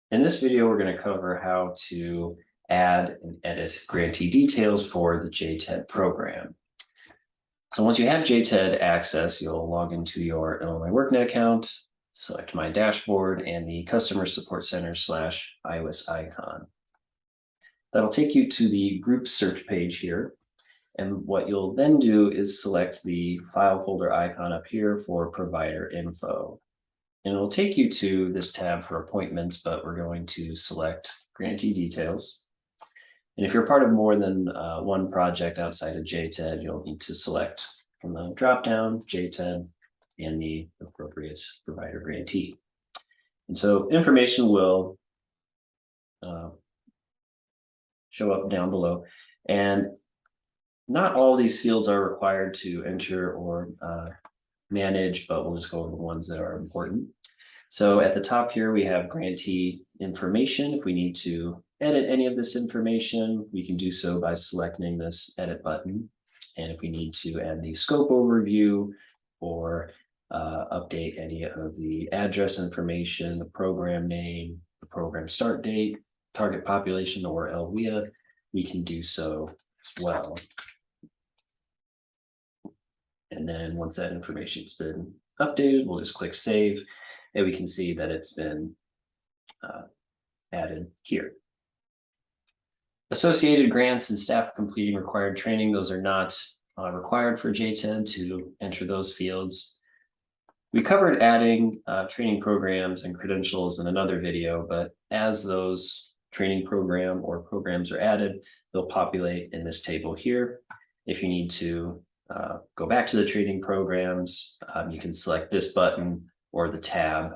In this video, we're going to cover how to add and edit grantee details for the JTED program. So once you have JTED access, you'll log into your Illinois WorkNet account, select My Dashboard and the Customer Support Center /iOS icon. That'll take you to the group search page here. And what you'll then do is select the file folder icon up here for provider info. And it'll take you to this tab for appointments, but we're going to select grantee details. And if you're part of more than one project outside of JTED, you'll need to select from the dropdown JTED and the appropriate provider grantee. And so information will show up down below. And not all these fields are required to enter or manage, but we'll just go over the ones that are important. So at the top here, we have grantee information. If we need to edit any of this information, we can do so by selecting this edit button. And if we need to add the scope overview or update any of the address information, the program name, the program start date, target population, or LWIA, we can do so as well. And then once that information's been updated, we'll just click save, and we can see that it's been added here. Associated grants and staff completing required training, those are not required for JTED to enter those fields. We covered adding training programs and credentials in another video, but as those training program or programs are added, they'll populate in this table here. If you need to go back to the training programs, you can select this button or the tab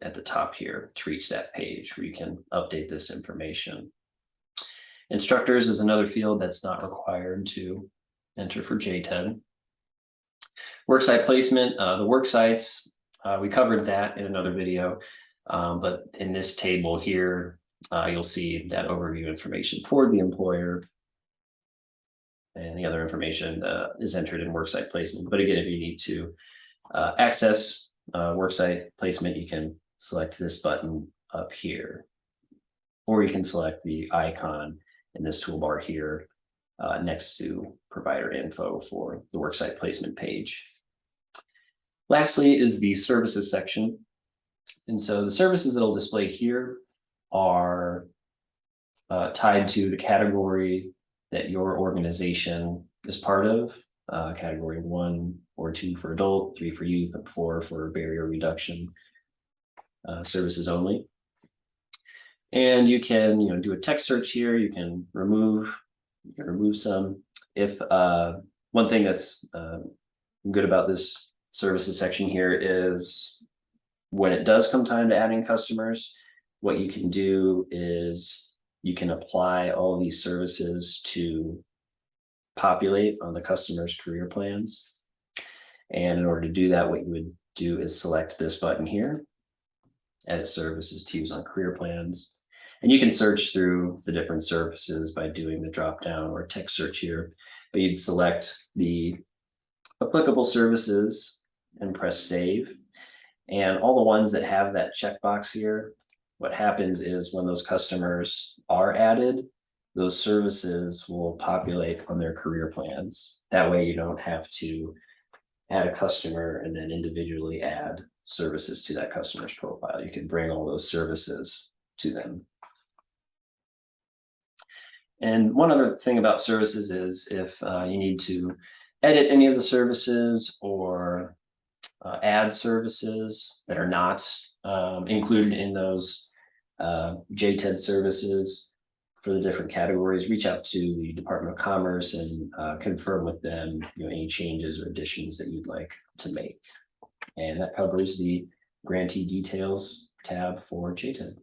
at the top here to reach that page where you can update this information. Instructors is another field that's not required to enter for JTED. Worksite placement, the worksites, we covered that in another video, but in this table here, you'll see that overview information for the employer. And the other information is entered in worksite placement. But again, if you need to access worksite placement, you can select this button up here, or you can select the icon in this toolbar here next to provider info for the worksite placement page. Lastly is the services section. And so the services that'll display here are tied to the category that your organization is part of, category 1 or 2 for adult, 3 for youth, and 4 for barrier reduction services only. And you can, do a text search here. You can remove some. If one thing that's good about this services section here is when it does come time to adding customers, what you can do is you can apply all these services to populate on the customer's career plans. And in order to do that, what you would do is select this button here, edit services to use on career plans. And you can search through the different services by doing the drop down or text search here, but you'd select the applicable services and press save. And all the ones that have that checkbox here, what happens is when those customers are added, those services will populate on their career plans. That way you don't have to add a customer and then individually add services to that customer's profile. You can bring all those services to them. And one other thing about services is if you need to edit any of the services or add services that are not included in those JTED services for the different categories, reach out to the Department of Commerce and confirm with them any changes or additions that you'd like to make. And that covers the grantee details tab for JTED.